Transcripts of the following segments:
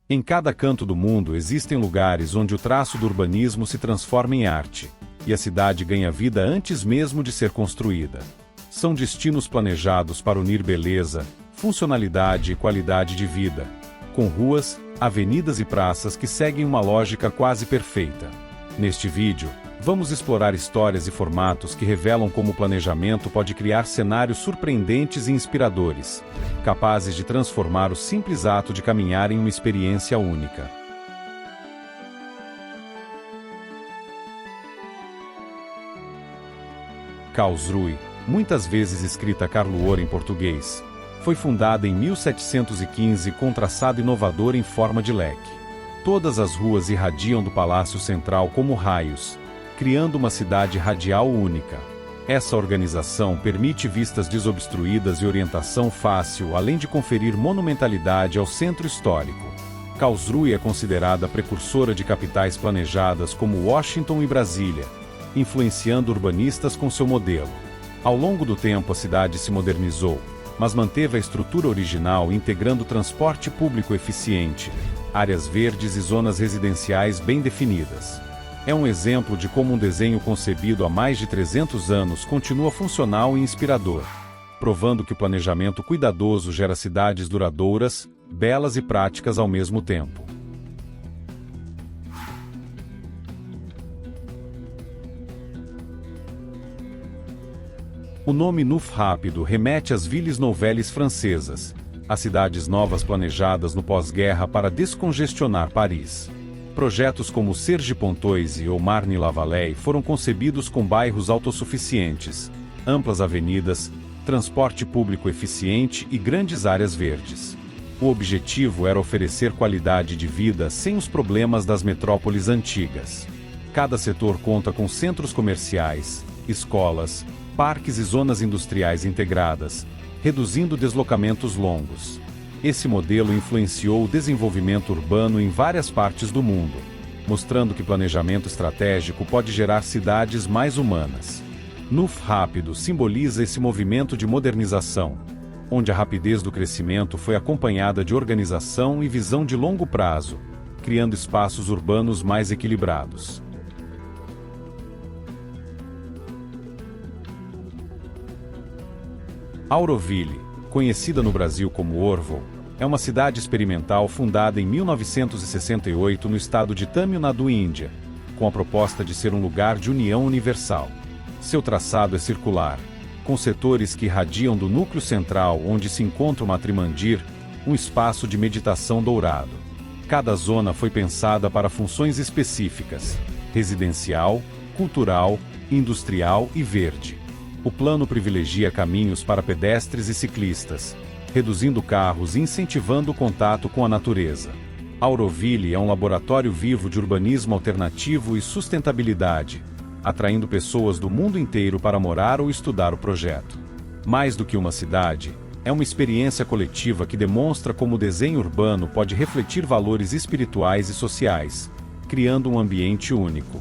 Em cada canto do mundo existem lugares onde o traço do urbanismo se transforma em arte, e a cidade ganha vida antes mesmo de ser construída. São destinos planejados para unir beleza, funcionalidade e qualidade de vida, com ruas, avenidas e praças que seguem uma lógica quase perfeita. Neste vídeo, vamos explorar histórias e formatos que revelam como o planejamento pode criar cenários surpreendentes e inspiradores, capazes de transformar o simples ato de caminhar em uma experiência única. Karlsruhe, muitas vezes escrita Karlsruhe em português, foi fundada em 1715 com um traçado inovador em forma de leque. Todas as ruas irradiam do Palácio Central como raios, criando uma cidade radial única. Essa organização permite vistas desobstruídas e orientação fácil, além de conferir monumentalidade ao centro histórico. Karlsruhe é considerada precursora de capitais planejadas como Washington e Brasília, influenciando urbanistas com seu modelo. Ao longo do tempo a cidade se modernizou, mas manteve a estrutura original integrando transporte público eficiente, áreas verdes e zonas residenciais bem definidas. É um exemplo de como um desenho concebido há mais de 300 anos continua funcional e inspirador, provando que o planejamento cuidadoso gera cidades duradouras, belas e práticas ao mesmo tempo. O nome Neuf rápido remete às villes nouvelles francesas, as cidades novas planejadas no pós-guerra para descongestionar Paris. Projetos como Cergy-Pontoise ou Marne-la-Vallée foram concebidos com bairros autossuficientes, amplas avenidas, transporte público eficiente e grandes áreas verdes. O objetivo era oferecer qualidade de vida sem os problemas das metrópoles antigas. Cada setor conta com centros comerciais, escolas, parques e zonas industriais integradas, reduzindo deslocamentos longos. Esse modelo influenciou o desenvolvimento urbano em várias partes do mundo, mostrando que planejamento estratégico pode gerar cidades mais humanas. Neuf rápido simboliza esse movimento de modernização, onde a rapidez do crescimento foi acompanhada de organização e visão de longo prazo, criando espaços urbanos mais equilibrados. Auroville, conhecida no Brasil como Orville, é uma cidade experimental fundada em 1968 no estado de Tamil Nadu, Índia, com a proposta de ser um lugar de união universal. Seu traçado é circular, com setores que irradiam do núcleo central onde se encontra o Matrimandir, um espaço de meditação dourado. Cada zona foi pensada para funções específicas: residencial, cultural, industrial e verde. O plano privilegia caminhos para pedestres e ciclistas, reduzindo carros e incentivando o contato com a natureza. Auroville é um laboratório vivo de urbanismo alternativo e sustentabilidade, atraindo pessoas do mundo inteiro para morar ou estudar o projeto. Mais do que uma cidade, é uma experiência coletiva que demonstra como o desenho urbano pode refletir valores espirituais e sociais, criando um ambiente único.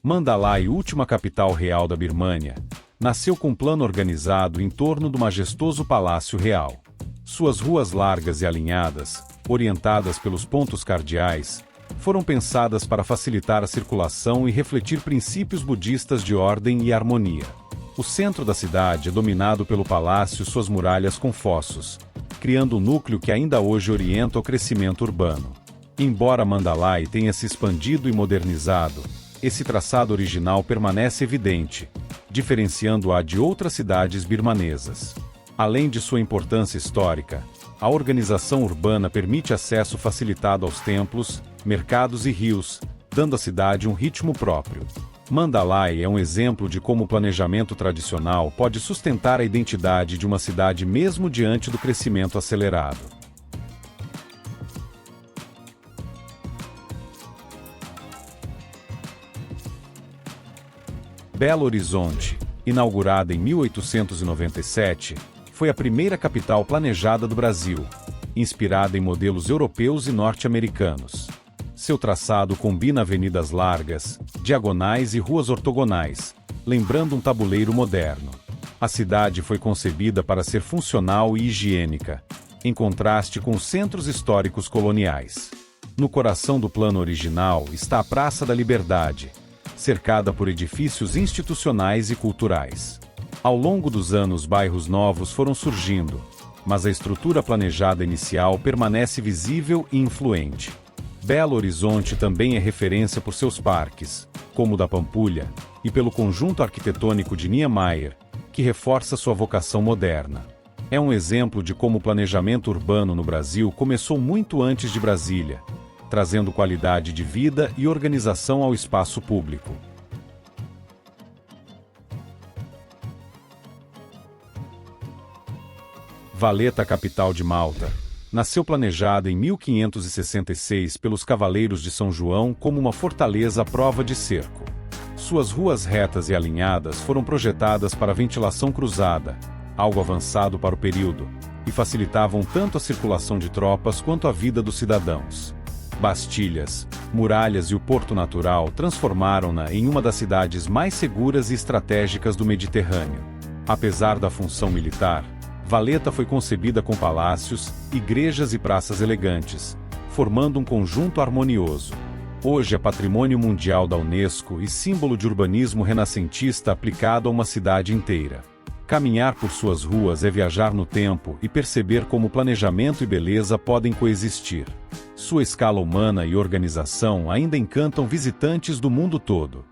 Mandalay, última capital real da Birmânia, nasceu com um plano organizado em torno do majestoso Palácio Real. Suas ruas largas e alinhadas, orientadas pelos pontos cardeais, foram pensadas para facilitar a circulação e refletir princípios budistas de ordem e harmonia. O centro da cidade é dominado pelo palácio e suas muralhas com fossos, criando um núcleo que ainda hoje orienta o crescimento urbano. Embora Mandalay tenha se expandido e modernizado, esse traçado original permanece evidente, diferenciando-a de outras cidades birmanesas. Além de sua importância histórica, a organização urbana permite acesso facilitado aos templos, mercados e rios, dando à cidade um ritmo próprio. Mandalay é um exemplo de como o planejamento tradicional pode sustentar a identidade de uma cidade mesmo diante do crescimento acelerado. Belo Horizonte, inaugurada em 1897, foi a primeira capital planejada do Brasil, inspirada em modelos europeus e norte-americanos. Seu traçado combina avenidas largas, diagonais e ruas ortogonais, lembrando um tabuleiro moderno. A cidade foi concebida para ser funcional e higiênica, em contraste com os centros históricos coloniais. No coração do plano original está a Praça da Liberdade, cercada por edifícios institucionais e culturais. Ao longo dos anos, bairros novos foram surgindo, mas a estrutura planejada inicial permanece visível e influente. Belo Horizonte também é referência por seus parques, como o da Pampulha, e pelo conjunto arquitetônico de Niemeyer, que reforça sua vocação moderna. É um exemplo de como o planejamento urbano no Brasil começou muito antes de Brasília, trazendo qualidade de vida e organização ao espaço público. Valeta, capital de Malta, nasceu planejada em 1566 pelos Cavaleiros de São João como uma fortaleza à prova de cerco. Suas ruas retas e alinhadas foram projetadas para ventilação cruzada, algo avançado para o período, e facilitavam tanto a circulação de tropas quanto a vida dos cidadãos. Bastilhas, muralhas e o porto natural transformaram-na em uma das cidades mais seguras e estratégicas do Mediterrâneo. Apesar da função militar, Valeta foi concebida com palácios, igrejas e praças elegantes, formando um conjunto harmonioso. Hoje é patrimônio mundial da Unesco e símbolo de urbanismo renascentista aplicado a uma cidade inteira. Caminhar por suas ruas é viajar no tempo e perceber como planejamento e beleza podem coexistir. Sua escala humana e organização ainda encantam visitantes do mundo todo.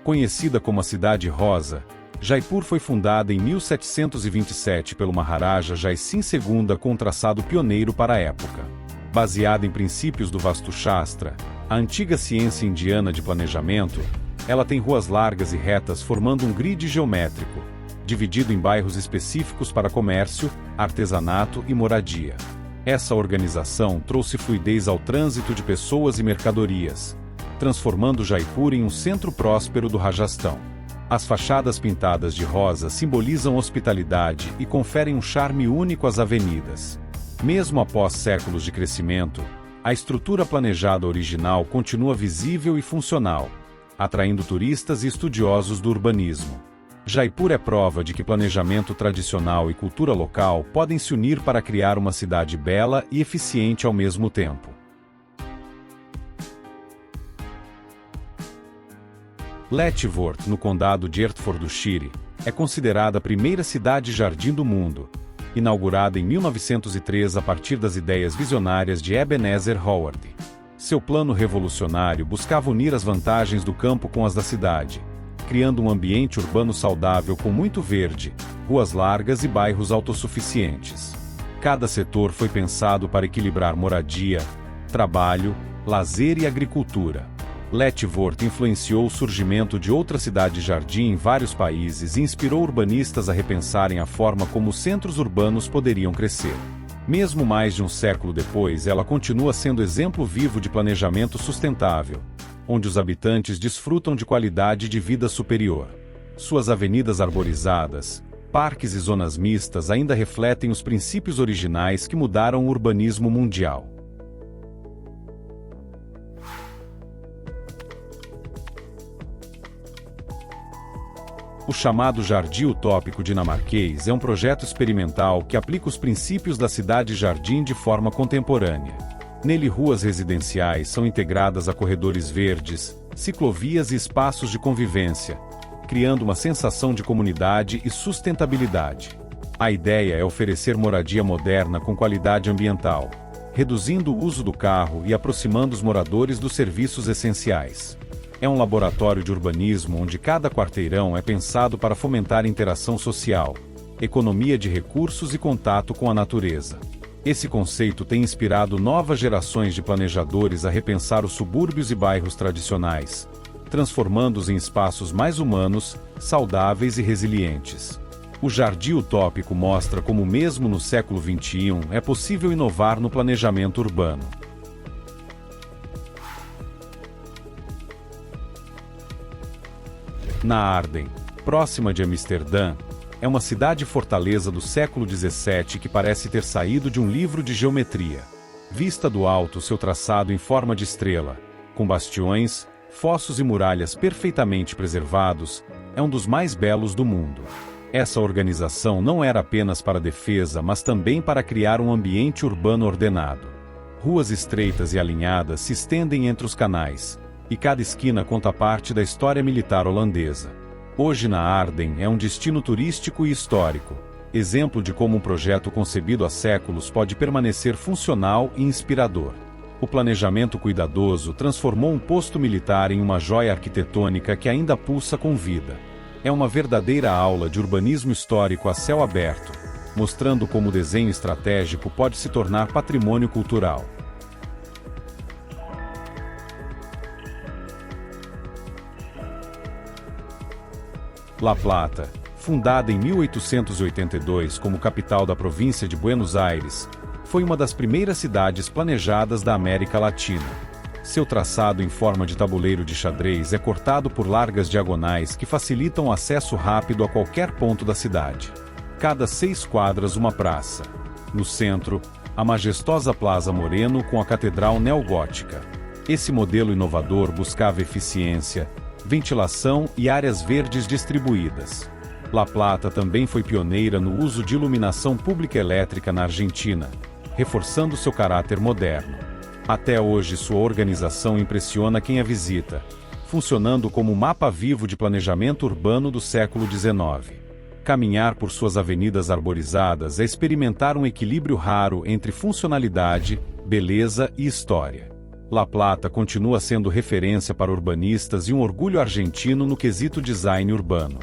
Conhecida como a Cidade Rosa, Jaipur foi fundada em 1727 pelo Maharaja Jai Singh II com um traçado pioneiro para a época. Baseada em princípios do Vastu Shastra, a antiga ciência indiana de planejamento, ela tem ruas largas e retas formando um grid geométrico, dividido em bairros específicos para comércio, artesanato e moradia. Essa organização trouxe fluidez ao trânsito de pessoas e mercadorias, transformando Jaipur em um centro próspero do Rajastão. As fachadas pintadas de rosa simbolizam hospitalidade e conferem um charme único às avenidas. Mesmo após séculos de crescimento, a estrutura planejada original continua visível e funcional, atraindo turistas e estudiosos do urbanismo. Jaipur é prova de que planejamento tradicional e cultura local podem se unir para criar uma cidade bela e eficiente ao mesmo tempo. Letchworth, no condado de Hertfordshire, é considerada a primeira cidade-jardim do mundo, inaugurada em 1903 a partir das ideias visionárias de Ebenezer Howard. Seu plano revolucionário buscava unir as vantagens do campo com as da cidade, criando um ambiente urbano saudável com muito verde, ruas largas e bairros autossuficientes. Cada setor foi pensado para equilibrar moradia, trabalho, lazer e agricultura. Letchworth influenciou o surgimento de outras cidades-jardim em vários países e inspirou urbanistas a repensarem a forma como os centros urbanos poderiam crescer. Mesmo mais de um século depois, ela continua sendo exemplo vivo de planejamento sustentável, onde os habitantes desfrutam de qualidade de vida superior. Suas avenidas arborizadas, parques e zonas mistas ainda refletem os princípios originais que mudaram o urbanismo mundial. O chamado Jardim Utópico Dinamarquês é um projeto experimental que aplica os princípios da cidade-jardim de forma contemporânea. Nele, ruas residenciais são integradas a corredores verdes, ciclovias e espaços de convivência, criando uma sensação de comunidade e sustentabilidade. A ideia é oferecer moradia moderna com qualidade ambiental, reduzindo o uso do carro e aproximando os moradores dos serviços essenciais. É um laboratório de urbanismo onde cada quarteirão é pensado para fomentar interação social, economia de recursos e contato com a natureza. Esse conceito tem inspirado novas gerações de planejadores a repensar os subúrbios e bairros tradicionais, transformando-os em espaços mais humanos, saudáveis e resilientes. O Jardim Utópico mostra como, mesmo no século XXI, é possível inovar no planejamento urbano. Na Arden, próxima de Amsterdã, É uma cidade-fortaleza do século XVII que parece ter saído de um livro de geometria. Vista do alto, seu traçado em forma de estrela, com bastiões, fossos e muralhas perfeitamente preservados, é um dos mais belos do mundo. Essa organização não era apenas para defesa, mas também para criar um ambiente urbano ordenado. Ruas estreitas e alinhadas se estendem entre os canais, e cada esquina conta parte da história militar holandesa. Hoje na Arden é um destino turístico e histórico, exemplo de como um projeto concebido há séculos pode permanecer funcional e inspirador. O planejamento cuidadoso transformou um posto militar em uma joia arquitetônica que ainda pulsa com vida. É uma verdadeira aula de urbanismo histórico a céu aberto, mostrando como o desenho estratégico pode se tornar patrimônio cultural. La Plata, fundada em 1882 como capital da província de Buenos Aires, foi uma das primeiras cidades planejadas da América Latina. Seu traçado em forma de tabuleiro de xadrez é cortado por largas diagonais que facilitam o acesso rápido a qualquer ponto da cidade. Cada 6 quadras uma praça. No centro, a majestosa Plaza Moreno com a catedral neogótica. Esse modelo inovador buscava eficiência, ventilação e áreas verdes distribuídas. La Plata também foi pioneira no uso de iluminação pública elétrica na Argentina, reforçando seu caráter moderno. Até hoje sua organização impressiona quem a visita, funcionando como um mapa vivo de planejamento urbano do século XIX. Caminhar por suas avenidas arborizadas é experimentar um equilíbrio raro entre funcionalidade, beleza e história. La Plata continua sendo referência para urbanistas e um orgulho argentino no quesito design urbano.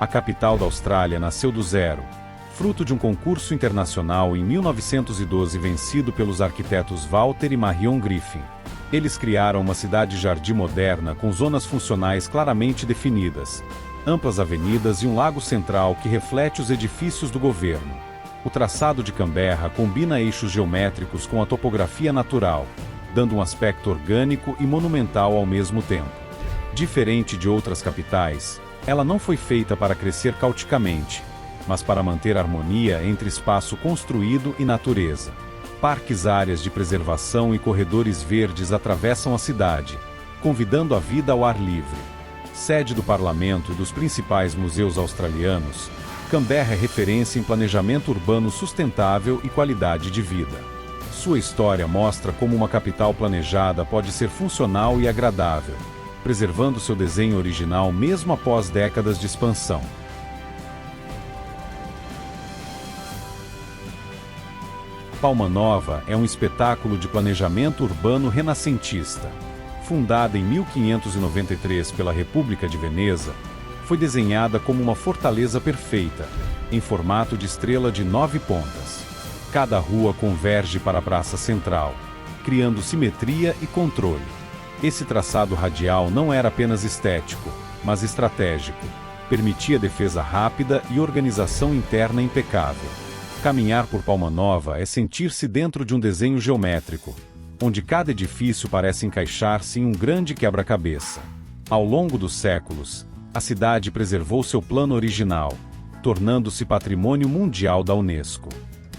A capital da Austrália nasceu do zero, fruto de um concurso internacional em 1912 vencido pelos arquitetos Walter e Marion Griffin. Eles criaram uma cidade-jardim moderna com zonas funcionais claramente definidas, amplas avenidas e um lago central que reflete os edifícios do governo. O traçado de Canberra combina eixos geométricos com a topografia natural, dando um aspecto orgânico e monumental ao mesmo tempo. Diferente de outras capitais, ela não foi feita para crescer caoticamente, mas para manter harmonia entre espaço construído e natureza. Parques, áreas de preservação e corredores verdes atravessam a cidade, convidando a vida ao ar livre. Sede do parlamento e dos principais museus australianos, Canberra é referência em planejamento urbano sustentável e qualidade de vida. Sua história mostra como uma capital planejada pode ser funcional e agradável, preservando seu desenho original mesmo após décadas de expansão. Palma Nova é um espetáculo de planejamento urbano renascentista. Fundada em 1593 pela República de Veneza, foi desenhada como uma fortaleza perfeita, em formato de estrela de 9 pontas. Cada rua converge para a praça central, criando simetria e controle. Esse traçado radial não era apenas estético, mas estratégico. Permitia defesa rápida e organização interna impecável. Caminhar por Palma Nova é sentir-se dentro de um desenho geométrico, onde cada edifício parece encaixar-se em um grande quebra-cabeça. Ao longo dos séculos, a cidade preservou seu plano original, tornando-se patrimônio mundial da Unesco.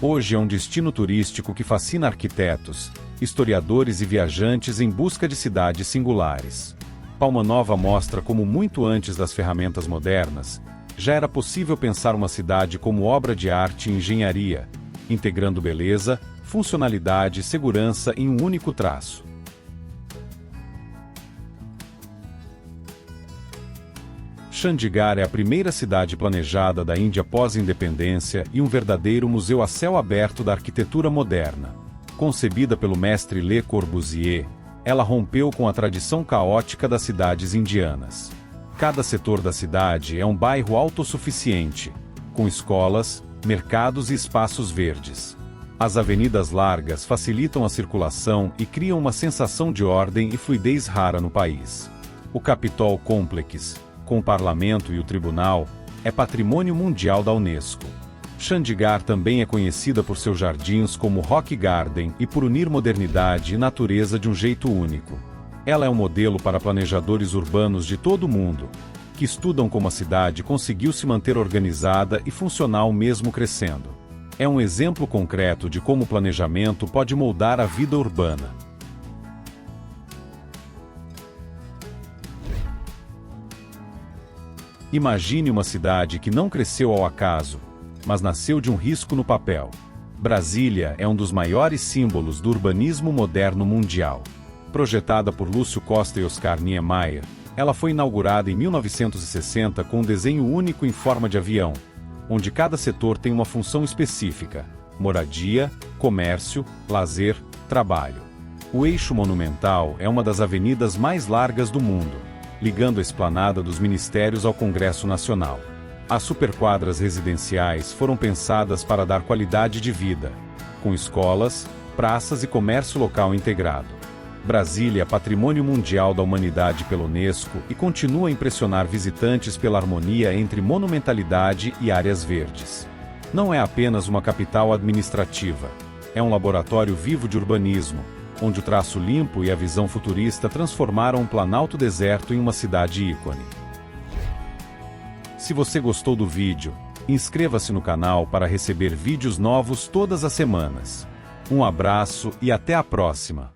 Hoje é um destino turístico que fascina arquitetos, historiadores e viajantes em busca de cidades singulares. Palma Nova mostra como muito antes das ferramentas modernas, já era possível pensar uma cidade como obra de arte e engenharia, integrando beleza, funcionalidade e segurança em um único traço. Chandigarh é a primeira cidade planejada da Índia pós-independência e um verdadeiro museu a céu aberto da arquitetura moderna. Concebida pelo mestre Le Corbusier, ela rompeu com a tradição caótica das cidades indianas. Cada setor da cidade é um bairro autossuficiente, com escolas, mercados e espaços verdes. As avenidas largas facilitam a circulação e criam uma sensação de ordem e fluidez rara no país. O Capitol Complex, com o parlamento e o tribunal, é patrimônio mundial da Unesco. Chandigarh também é conhecida por seus jardins como Rock Garden e por unir modernidade e natureza de um jeito único. Ela é um modelo para planejadores urbanos de todo o mundo, que estudam como a cidade conseguiu se manter organizada e funcional mesmo crescendo. É um exemplo concreto de como o planejamento pode moldar a vida urbana. Imagine uma cidade que não cresceu ao acaso, mas nasceu de um risco no papel. Brasília é um dos maiores símbolos do urbanismo moderno mundial. Projetada por Lúcio Costa e Oscar Niemeyer, ela foi inaugurada em 1960 com um desenho único em forma de avião, onde cada setor tem uma função específica: moradia, comércio, lazer, trabalho. O eixo monumental é uma das avenidas mais largas do mundo, ligando a esplanada dos ministérios ao Congresso Nacional. As superquadras residenciais foram pensadas para dar qualidade de vida, com escolas, praças e comércio local integrado. Brasília é Patrimônio Mundial da Humanidade pela Unesco e continua a impressionar visitantes pela harmonia entre monumentalidade e áreas verdes. Não é apenas uma capital administrativa, é um laboratório vivo de urbanismo, onde o traço limpo e a visão futurista transformaram um Planalto deserto em uma cidade ícone. Se você gostou do vídeo, inscreva-se no canal para receber vídeos novos todas as semanas. Um abraço e até a próxima!